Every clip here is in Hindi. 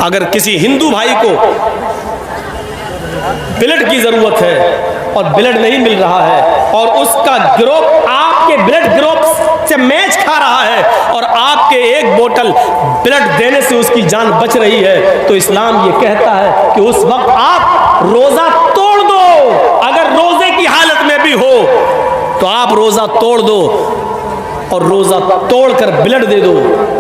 अगर किसी हिंदू भाई को ब्लड की ज़रूरत है और ब्लड नहीं मिल रहा है और उसका ग्रुप आपके ब्लड ग्रुप से मैच खा रहा है और आपके एक बोतल ब्लड देने से उसकी जान बच रही है, तो इस्लाम ये कहता है कि उस वक्त आप रोज़ा तोड़ दो। अगर रोज़े की हालत में भी हो तो आप रोज़ा तोड़ दो और रोज़ा तोड़कर ब्लड दे दो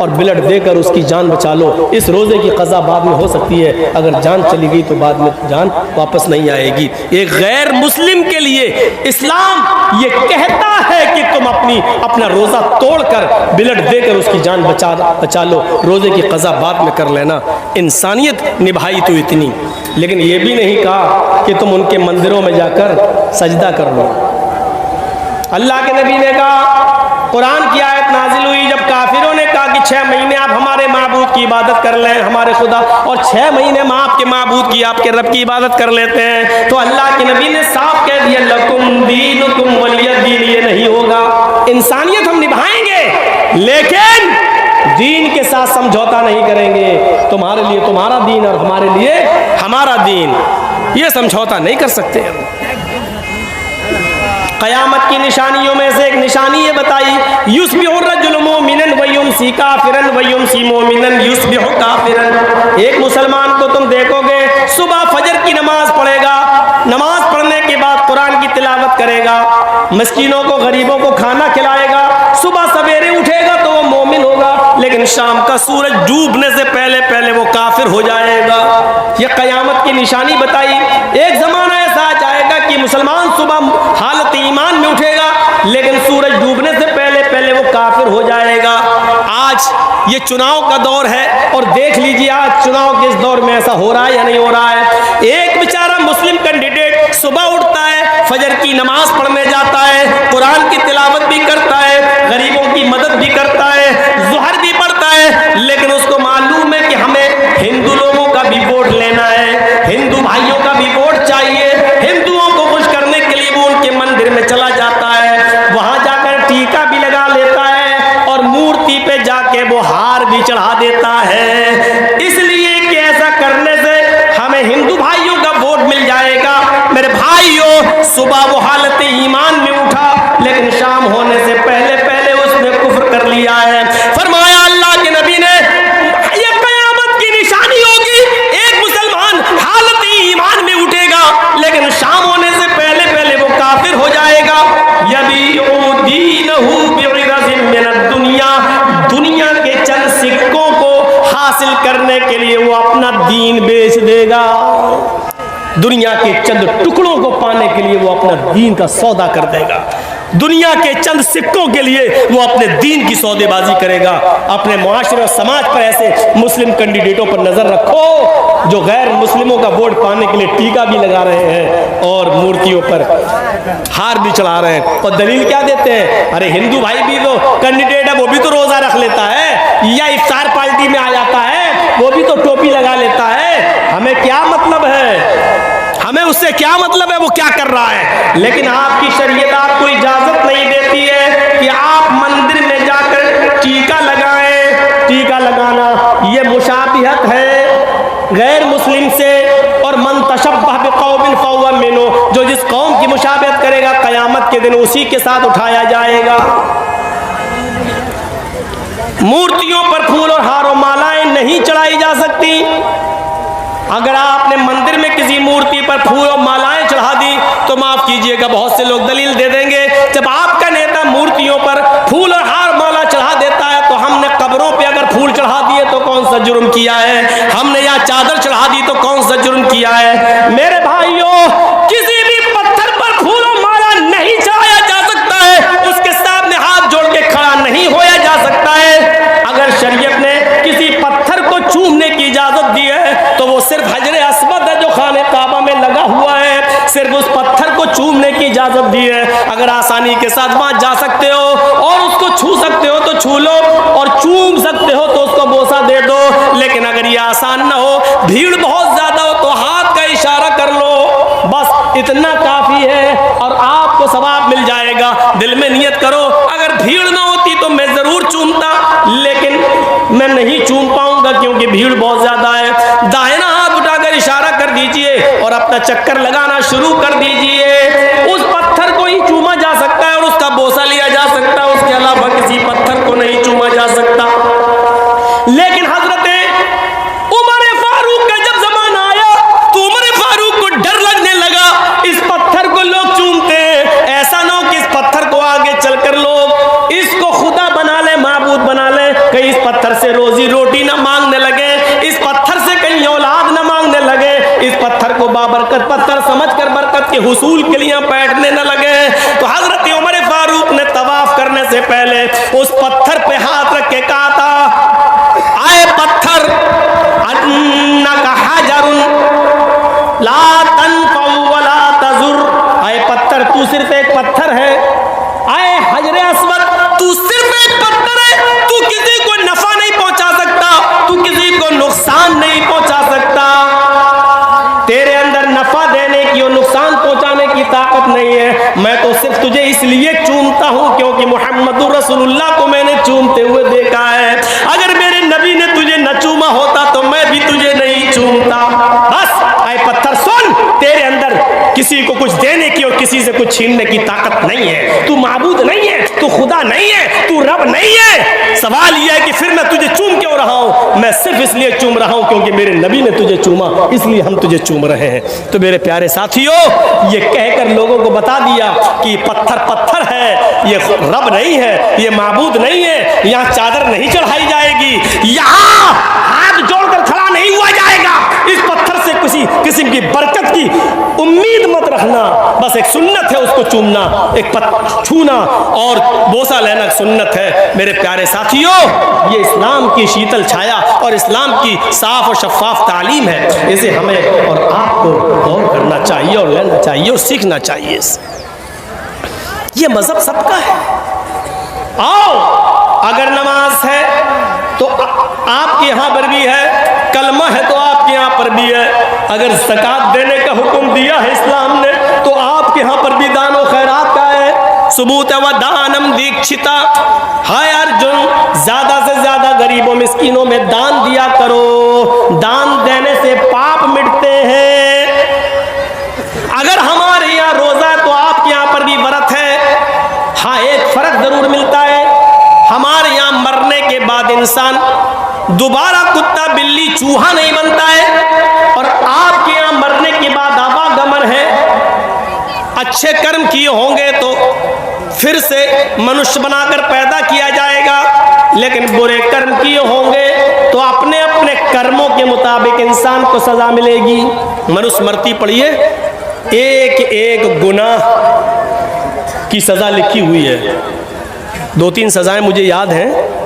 और ब्लड देकर उसकी जान बचा लो। इस रोज़े की क़ज़ा बाद में हो सकती है, अगर जान चली गई तो बाद में जान वापस नहीं आएगी। एक गैर मुस्लिम के लिए इस्लाम ये कहता है कि तुम अपना रोज़ा तोड़कर ब्लड देकर उसकी जान बचा लो, रोज़े की क़ज़ा बाद में कर लेना। इंसानियत निभाई तो इतनी, लेकिन ये भी नहीं कहा कि तुम उनके मंदिरों में जाकर सजदा कर लो। अल्लाह के नबी ने कहा, कुरान की आयत नाजिल हुई जब काफिरों ने कहा कि 6 महीने आप हमारे माबूद की इबादत कर लें, हमारे खुदा, और 6 महीने में आपके माबूद की, आपके रब की इबादत कर लेते हैं, तो अल्लाह के नबी ने साफ कह दिया, लकुम दीनुकुम वलिय दीन। ये नहीं होगा। इंसानियत हम निभाएंगे लेकिन दीन के साथ समझौता नहीं करेंगे। तुम्हारे लिए तुम्हारा दीन और हमारे लिए हमारा दीन, ये समझौता नहीं कर सकते। क़यामत की निशानियों में से एक निशानी ये बताई, युस्बिहु रजुलु मोमिनन व युमसी काफिरन व युमसी मोमिनन युस्बिहु काफिरन। एक मुसलमान को तुम देखोगे सुबह फजर की नमाज पढ़ेगा, नमाज पढ़ने के बाद कुरान की तिलावत करेगा, मिस्कीनों को गरीबों को खाना खिलाएगा, सुबह सवेरे उठेगा तो वो मोमिन होगा, लेकिन शाम का सूरज डूबने से पहले पहले वो काफिर हो जाएगा। ये क़यामत की निशानी बताई। एक ज़माना ऐसा आ जाएगा कि मुसलमान सुबह हालत ईमान में उठेगा लेकिन सूरज डूबने से पहले पहले वो काफिर हो जाएगा। आज ये चुनाव का दौर है और देख लीजिए आज चुनाव के इस दौर में ऐसा हो रहा है या नहीं हो रहा है। एक बेचारा मुस्लिम कैंडिडेट सुबह उठता है, फजर की नमाज पढ़ने जाता है, कुरान की तिलावत भी करता है, गरीबों की मदद भी करता है, ज़ुहर भी पढ़ता है, लेकिन उसको मालूम है कि हमें हिंदू लोगों का भी वोट लेना है, हिंदू भाइयों का भी वोट चाहिए। हिंदुओं को खुश करने के लिए वो उनके मंदिर में चला जाता है, वहां जाकर टीका भी लगा लेता है और मूर्ति पे जाके वो हार भी चढ़ा देता है, इसलिए कि ऐसा करने से हमें हिंदू भाइयों का वोट मिल जाएगा। मेरे भाइयों, सुबह वो हालत ईमान में उठा लेकिन शाम होने से पहले पहले उसने कुफ्र कर लिया है। फरमाया अल्लाह के नबी ने, ये क़यामत की निशानी होगी, एक मुसलमान हालत ईमान में उठेगा लेकिन शाम होने से पहले पहले वो काफिर हो जाएगा। यबीउ दीनहु बिइवज़िन मिनद दुनिया, दुनिया के चंद सिक्कों को हासिल करने के लिए वो अपना दीन बेच देगा। दुनिया के चंद टुकड़ों को पाने के लिए वो अपना दीन का सौदा कर देगा। दुनिया के चंद सिक्कों के लिए वो अपने दीन की सौदेबाजी करेगा। अपने मुआशरे और समाज पर ऐसे मुस्लिम कैंडिडेटों पर नजर रखो जो गैर मुस्लिमों का वोट पाने के लिए टीका भी लगा रहे हैं और मूर्तियों पर हार भी चढ़ा रहे हैं। और दलील क्या देते हैं, अरे हिंदू भाई भी तो कैंडिडेट है, वो भी तो रोजा रख लेता है या इफ्तार पार्टी में आ जाता है, वो भी तो टोपी लगा लेता है, हमें क्या मतलब है, हमें उससे क्या मतलब है वो क्या कर रहा है। लेकिन आपकी शरीयत आपको इजाजत नहीं देती है कि आप मंदिर में जाकर टीका लगाएं। टीका लगाना ये मुशाबिहत है गैर मुस्लिम से, और मन तशब्बह बिक़ौमिन फहुव मिन्हुम, जो जिस कौम की मुशाबिहत करेगा क़यामत के दिन उसी के साथ उठाया जाएगा। मूर्तियों पर फूल और हार और मालाएं नहीं चढ़ाई जा सकती। अगर आपने मंदिर में किसी मूर्ति पर फूल और मालाएं चढ़ा दी तो माफ कीजिएगा बहुत से लोग दलील दे देंगे, जब आपका नेता मूर्तियों पर फूल और हार माला चढ़ा देता है तो हमने कब्रों पे अगर फूल चढ़ा दिए तो कौन सा जुर्म किया है, हमने यहाँ चादर चढ़ा दी तो कौन सा जुर्म किया है। मेरे भाइयों, किसी भी पत्थर पर फूल और माला नहीं चढ़ाया जा सकता है, उसके सामने हाथ जोड़ के खड़ा नहीं होया जा सकता है। अगर शरीयत ने किसी पत्थर को चूमने की इजाजत दी है तो वो सिर्फ हजरे अस्वद है जो खाने काबा में लगा हुआ है, सिर्फ उस पत्थर को चूमने की इजाजत दी है। अगर आसानी के साथ वहां जा सकते हो और उसको छू सकते हो तो छू लो, और चूम सकते हो तो उसको बोसा दे दो। लेकिन अगर ये आसान ना हो, भीड़ बहुत ज्यादा हो, तो हाथ का इशारा कर लो, बस इतना काफी है और आपको सवाब मिल जाएगा। दिल में नियत करो, अगर भीड़ ना होती तो मैं जरूर चूमता, लेकिन मैं नहीं चूम पाऊंगा क्योंकि भीड़ बहुत ज्यादा है। अपना चक्कर लगाना शुरू कर दीजिए। उस पत्थर को ही चूमा जा सकता है और उसका बोसा लिया जा सकता है, उसके अलावा किसी पत्थर को नहीं चूमा जा सकता। लेकिन हजरत उमर फारूक का जब जमाना आया तो उमर फारूक को डर लगने लगा, इस पत्थर को लोग चूमते हैं, ऐसा ना हो कि इस पत्थर को आगे चलकर लोग इसको खुदा बना ले, माबूद बना ले, कहीं इस पत्थर से रोजी रोटी ना मांगने लगे, इस पत्थर से कहीं औलाद ना मांगने लगे, इस पत्थर को बाबरकत पत्थर समझकर बरकत के हुसूल के लिए बैठने न लगे। तो हजरत उमर फारूक ने तवाफ करने से पहले उस पत्थर पे हाथ रख के कहा था, आए पत्थर, अन्नका हजरुन ला तनफउ वला तजुर, आए पत्थर तू सिर्फ एक पत्थर है, आए हजरे अस्वद तू सिर्फ एक पत्थर है, तू किसी को नफा नहीं पहुंचा सकता, तू किसी को नुकसान नहीं पहुंचा सकता, तेरे अंदर नफा देने की और नुकसान पहुंचाने की ताकत नहीं है। मैं तो सिर्फ तुझे इसलिए चूमता हूं क्योंकि मुहम्मदुर रसूलुल्लाह को मैंने चूमते हुए देखा है। अगर मेरे नबी ने तुझे न चूमा होता तो मैं भी तुझे नहीं चूमता। बस आए पत्थर सुन, तेरे अंदर किसी को कुछ देने की और किसी से कुछ छीनने की ताकत नहीं है, तू माबूद नहीं है, तू खुदा नहीं है, तू रब नहीं है। सवाल यह है कि फिर मैं तुझे चूम क्यों रहा हूं? मैं सिर्फ इसलिए चूम रहा हूं क्योंकि मेरे नबी ने तुझे चूमा, इसलिए हम तुझे चूम रहे हैं। तो मेरे प्यारे साथियों, ये कहकर लोगों को बता दिया कि पत्थर पत्थर है, ये रब नहीं है, ये माबूद नहीं है, यहाँ चादर नहीं चढ़ाई जाएगी, यहाँ हाथ जोड़कर खड़ा नहीं हुआ जाएगा, इस पत्थर से किसी किस्म की बरकत की उम्मीद मत रखना। बस एक सुन्नत है उसको चूमना, एक छूना और बोसा लेना सुन्नत है। मेरे प्यारे साथियों, ये इस्लाम की शीतल छाया और इस्लाम की साफ और शफाफ तालीम है, इसे हमें और आपको गौर करना चाहिए और लेना चाहिए और सीखना चाहिए। ये मजहब सबका है। आओ, अगर नमाज है तो आपके यहाँ पर भी है, कलमा है तो आपके यहाँ पर भी है, अगर ज़कात देने का हुक्म दिया है इस्लाम ने तो आपके यहाँ पर भी दान और खैरात का है। सबूत व दानम दीक्षिता, हाय अर्जुन, ज्यादा से ज्यादा गरीबों मिस्कीनों में दान दिया करो, दान देने से पाप मिटते हैं। अगर हमारे यहाँ रोजा है तो आपके यहाँ पर भी व्रत है। हाँ, एक फर्क जरूर मिलता है, हमारे यहाँ मरने के बाद इंसान दोबारा कुत्ता बिल्ली चूहा नहीं बनता है और आपके यहाँ मरने के बाद आवागमन है। अच्छे कर्म किए होंगे तो फिर से मनुष्य बनाकर पैदा किया जाएगा, लेकिन बुरे कर्म किए होंगे तो अपने अपने कर्मों के मुताबिक इंसान को सजा मिलेगी। मनुस्मृति पढ़िए, एक एक गुनाह की सजा लिखी हुई है। 2-3 सजाएं मुझे याद हैं।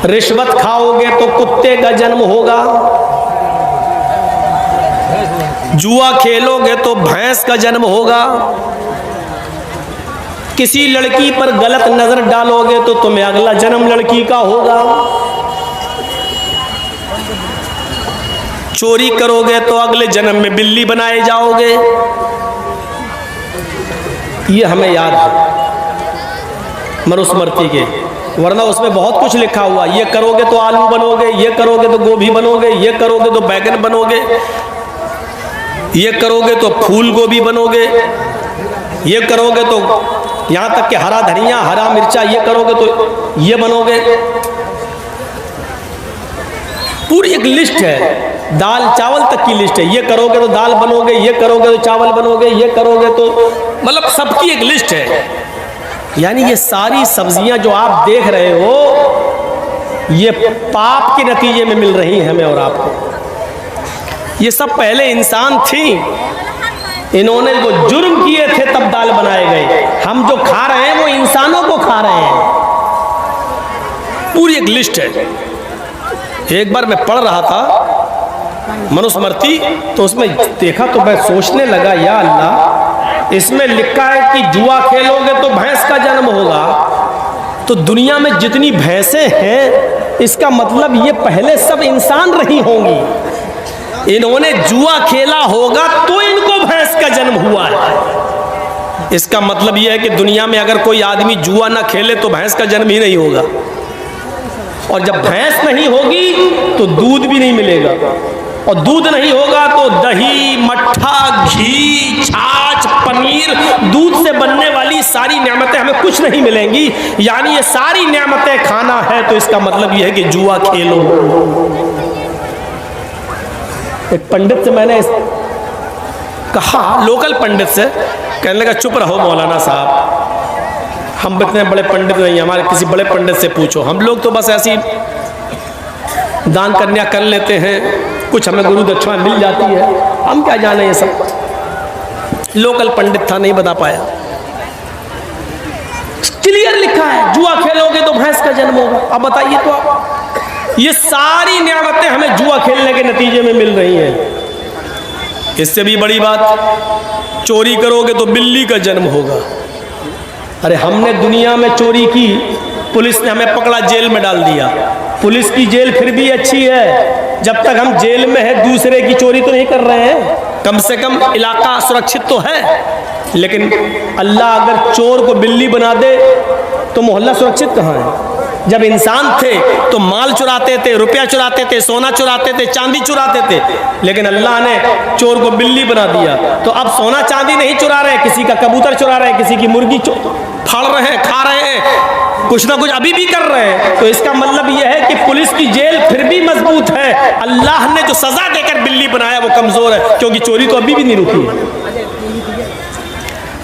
रिश्वत खाओगे तो कुत्ते का जन्म होगा, जुआ खेलोगे तो भैंस का जन्म होगा, किसी लड़की पर गलत नजर डालोगे तो तुम्हें अगला जन्म लड़की का होगा, चोरी करोगे तो अगले जन्म में बिल्ली बनाए जाओगे। ये हमें याद है मनुस्मृति के, वरना उसमें बहुत कुछ लिखा हुआ, ये करोगे तो आलू बनोगे, ये करोगे तो गोभी बनोगे, ये करोगे तो बैगन बनोगे, ये करोगे तो फूल गोभी बनोगे, ये करोगे तो यहाँ तक कि हरा धनिया हरा मिर्चा, ये करोगे तो ये बनोगे। पूरी एक लिस्ट है, दाल चावल तक की लिस्ट है, ये करोगे तो दाल बनोगे, ये करोगे तो चावल बनोगे, ये करोगे तो मतलब सबकी एक लिस्ट है। यानी ये सारी सब्जियां जो आप देख रहे हो ये पाप के नतीजे में मिल रही हैं हमें और आपको। ये सब पहले इंसान थी, इन्होंने जो जुर्म किए थे तब दाल बनाए गए। हम जो खा रहे हैं वो इंसानों को खा रहे हैं। पूरी एक लिस्ट है। एक बार मैं पढ़ रहा था मनुस्मृति, तो उसमें देखा तो मैं सोचने लगा, या अल्लाह, इसमें लिखा है कि जुआ खेलोगे तो भैंस का जन्म होगा, तो दुनिया में जितनी भैंसें हैं इसका मतलब ये पहले सब इंसान रही होंगी। इन्होंने जुआ खेला होगा तो इनको भैंस का जन्म हुआ है। इसका मतलब यह है कि दुनिया में अगर कोई आदमी जुआ ना खेले तो भैंस का जन्म ही नहीं होगा। और जब भैंस नहीं होगी तो दूध भी नहीं मिलेगा, और दूध नहीं होगा तो दही, मट्ठा, घी, छाछ, पनीर, दूध से बनने वाली सारी नेमतें हमें कुछ नहीं मिलेंगी। यानी ये सारी नेमतें खाना है तो इसका मतलब यह है कि जुआ खेलो। एक पंडित से मैंने कहा, लोकल पंडित से, कहने लगा चुप रहो मौलाना साहब, हम इतने बड़े पंडित नहीं, हमारे किसी बड़े पंडित से पूछो, हम लोग तो बस ऐसी दान कन्या कर लेते हैं, कुछ हमें गुरु दक्षिणा मिल जाती है, हम क्या जाने ये सब। लोकल पंडित था, नहीं बता पाया। क्लियर लिखा है जुआ खेलोगे तो भैंस का जन्म होगा। अब बताइए तो आप, ये सारी नियामतें हमें जुआ खेलने के नतीजे में मिल रही हैं। इससे भी बड़ी बात, चोरी करोगे तो बिल्ली का जन्म होगा। अरे हमने दुनिया में चोरी की, पुलिस ने हमें पकड़ा, जेल में डाल दिया। पुलिस की जेल फिर भी अच्छी है, जब तक हम जेल में है दूसरे की चोरी तो नहीं कर रहे हैं, कम से कम इलाका सुरक्षित तो है। लेकिन अल्लाह अगर चोर को बिल्ली बना दे तो मोहल्ला सुरक्षित कहाँ है? जब इंसान थे तो माल चुराते थे, रुपया चुराते थे, सोना चुराते थे, चांदी चुराते थे, लेकिन अल्लाह ने चोर को बिल्ली बना दिया। तो अब सोना चांदी नहीं चुरा रहे, किसी का कबूतर चुरा रहे हैं, किसी की मुर्गी फाड़ रहे हैं, खा रहे हैं, कुछ ना कुछ अभी भी कर रहे हैं। तो इसका मतलब यह है कि पुलिस की जेल फिर भी मजबूत है, अल्लाह ने जो सजा देकर बिल्ली बनाया वो कमजोर है, क्योंकि चोरी तो अभी भी नहीं रुकी।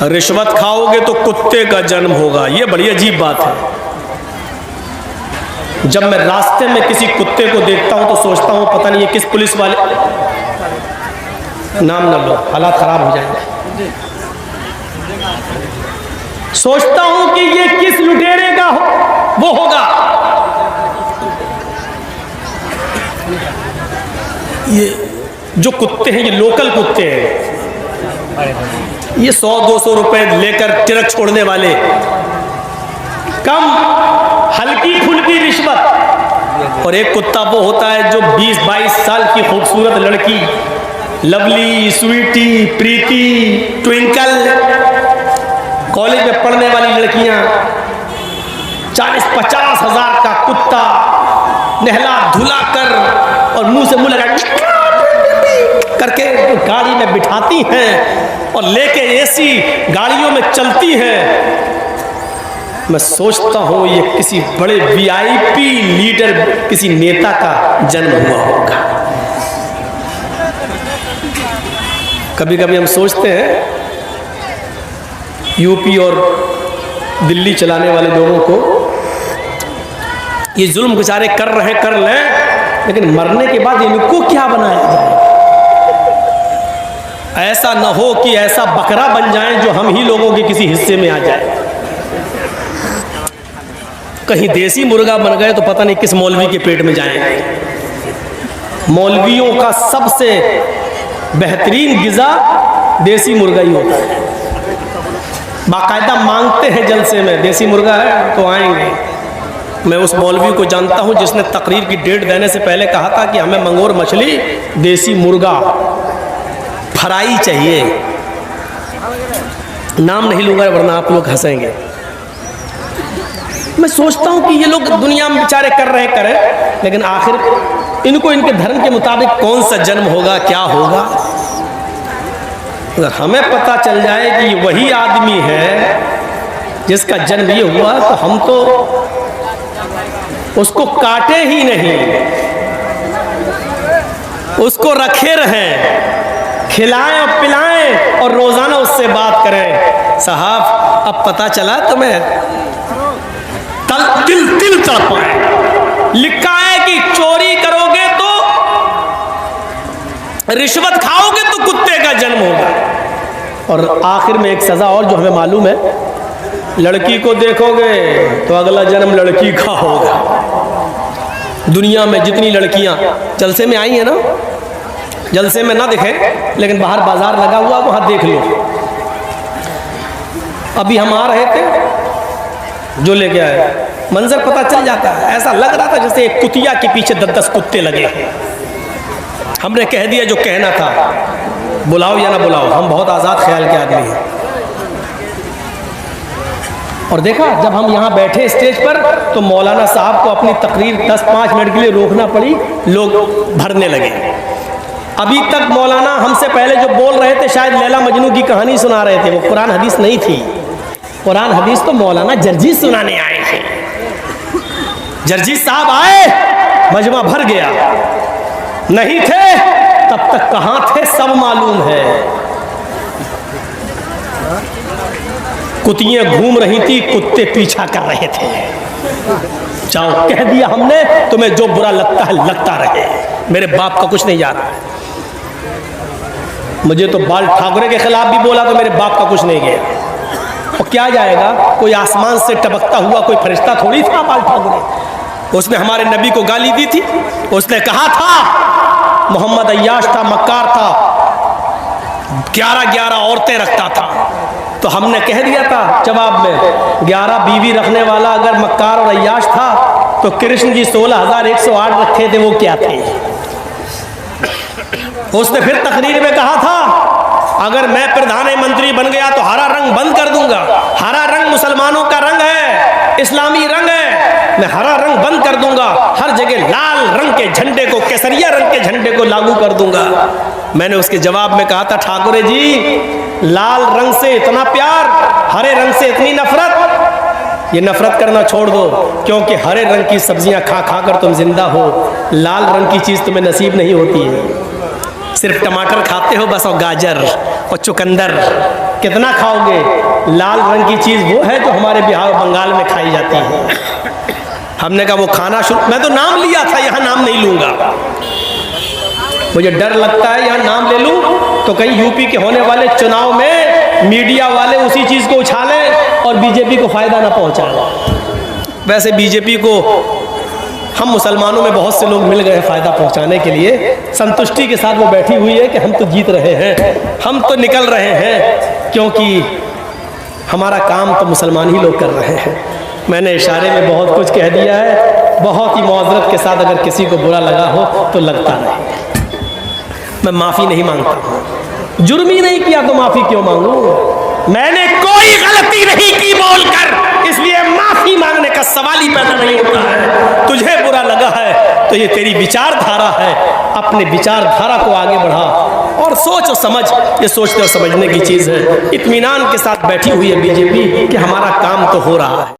रिश्वत खाओगे तो कुत्ते का जन्म होगा, ये बड़ी अजीब बात है। जब मैं रास्ते में किसी कुत्ते को देखता हूं तो सोचता हूं पता नहीं ये किस पुलिस वाले, नाम न लो हालात खराब हो जाएंगे, सोचता हूं कि ये किस लुटेरे का वो होगा। ये जो कुत्ते हैं ये लोकल कुत्ते हैं, ये 100-200 रुपए लेकर ट्रक छोड़ने वाले, कम हल्की फुल्की रिश्वत। और एक कुत्ता वो होता है जो 20-22 साल की खूबसूरत लड़की, लवली, स्वीटी, प्रीति, ट्विंकल, कॉलेज में पढ़ने वाली लड़कियां, 40-50 हज़ार का कुत्ता नहला धुला कर और मुंह से मुंह लगा करके गाड़ी में बिठाती हैं और लेके एसी गाड़ियों में चलती हैं। मैं सोचता हूँ ये किसी बड़े वीआईपी लीडर, किसी नेता का जन्म हुआ होगा। कभी कभी हम सोचते हैं यूपी और दिल्ली चलाने वाले लोगों को ये जुल्म बेचारे कर रहे कर लें, लेकिन मरने के बाद इनको क्या बनाया जाए? ऐसा न हो कि ऐसा बकरा बन जाएं जो हम ही लोगों के किसी हिस्से में आ जाए। कहीं देसी मुर्गा बन गए तो पता नहीं किस मौलवी के पेट में जाएंगे। मौलवियों का सबसे बेहतरीन गिज़ा देसी मुर्गा ही होता है। बाकायदा मांगते हैं जलसे में, देसी मुर्गा है तो आएंगे। मैं उस मौलवी को जानता हूं जिसने तकरीर की डेट देने से पहले कहा था कि हमें मंगोर मछली, देसी मुर्गा फ्राई चाहिए। नाम नहीं लूँगा वरना आप लोग हंसेंगे। मैं सोचता हूँ कि ये लोग दुनिया में बेचारे कर रहे करें, लेकिन आखिर इनको इनके धर्म के मुताबिक कौन सा जन्म होगा, क्या होगा? अगर हमें पता चल जाए कि वही आदमी है जिसका जन्म ये हुआ तो हम तो उसको काटे ही नहीं, उसको रखे रहें, खिलाएं और पिलाएं और रोजाना उससे बात करें। साहब अब पता चला तुम्हें, दिल दिल तड़पाए। लिखा है कि चोरी करोगे तो, रिश्वत खाओगे तो कुत्ते का जन्म होगा। और आखिर में एक सजा और जो हमें मालूम है, लड़की को देखोगे तो अगला जन्म लड़की का होगा। दुनिया में जितनी लड़कियां जलसे में आई हैं ना, जलसे में ना दिखे लेकिन बाहर बाजार लगा हुआ वहां देख लो। अभी हम आ रहे थे, जो लेके आए मंजर पता चल जाता है। ऐसा लग रहा था जैसे एक कुतिया के पीछे 10-10 कुत्ते लगे। हमने कह दिया जो कहना था, बुलाओ या ना बुलाओ, हम बहुत आज़ाद ख्याल के आदमी हैं। और देखा जब हम यहाँ बैठे स्टेज पर तो मौलाना साहब को अपनी तकरीर 10-5 मिनट के लिए रोकना पड़ी, लोग भरने लगे। अभी तक मौलाना हमसे पहले जो बोल रहे थे शायद लैला मजनू की कहानी सुना रहे थे, वो कुरान हदीस नहीं थी। कुरान हदीस तो मौलाना जर्जीस सुनाने आए थे। जर्जीस साहब आए, मजमा भर गया। नहीं थे तब तक कहाँ थे सब मालूम है। कुतियां घूम रही थी, कुत्ते पीछा कर रहे थे। जाओ कह दिया हमने, तुम्हें जो बुरा लगता है लगता रहे, मेरे बाप का कुछ नहीं जा रहा है। मुझे तो बाल ठाकरे के खिलाफ भी बोला तो मेरे बाप का कुछ नहीं गया। और क्या जाएगा, कोई आसमान से टपकता हुआ कोई फरिश्ता थोड़ी था बाल ठाकरे। उसने हमारे नबी को गाली दी थी। उसने कहा था मोहम्मद अय्याश था, मक्कार था, 11-11 औरतें रखता था। तो हमने कह दिया था जवाब में, 11 बीवी रखने वाला अगर मक्कार और अय्याश था तो कृष्ण जी 16,108 रखे थे, वो क्या थे। उसने फिर तकरीर में कहा था अगर मैं प्रधानमंत्री बन गया तो हरा रंग बंद कर दूंगा। हरा रंग मुसलमानों का रंग है, इस्लामी रंग है, मैं हरा रंग बंद कर दूंगा। हर जगह लाल रंग के झंडे को, केसरिया रंग के झंडे को लागू कर दूंगा। मैंने उसके जवाब में कहा था ठाकुर जी, लाल रंग से इतना प्यार, हरे रंग से इतनी नफरत, ये नफरत करना छोड़ दो, क्योंकि हरे रंग की सब्जियां खा खा कर तुम जिंदा हो, लाल रंग की चीज़ तुम्हें नसीब नहीं होती है। सिर्फ टमाटर खाते हो बस, और गाजर और चुकंदर, कितना खाओगे। लाल रंग की चीज़ वो है जो हमारे बिहार और बंगाल में खाई जाती है। हमने कहा वो खाना शुरू, मैं तो नाम लिया था, यहाँ नाम नहीं लूँगा। मुझे डर लगता है यहाँ नाम ले लूँ तो कहीं यूपी के होने वाले चुनाव में मीडिया वाले उसी चीज़ को उछालें और बीजेपी को फ़ायदा ना पहुँचाएं। वैसे बीजेपी को हम मुसलमानों में बहुत से लोग मिल गए फ़ायदा पहुँचाने के लिए। संतुष्टि के साथ वो बैठी हुई है कि हम तो जीत रहे हैं, हम तो निकल रहे हैं, क्योंकि हमारा काम तो मुसलमान ही लोग कर रहे हैं। मैंने इशारे में बहुत कुछ कह दिया है, बहुत ही मुआज़रत के साथ अगर किसी को बुरा लगा हो तो लगता रहे। मैं माफ़ी नहीं मांगता, जुर्म ही नहीं किया तो माफ़ी क्यों मांगूं। मैंने कोई गलती नहीं की बोलकर, इसलिए माफ़ी मांगने का सवाल ही पैदा नहीं होता है। तुझे बुरा लगा है तो ये तेरी विचारधारा है, अपने विचारधारा को आगे बढ़ा और सोच और समझ, ये सोचते और समझने की चीज़ है। इत्मीनान के साथ बैठी हुई है बीजेपी कि हमारा काम तो हो रहा है।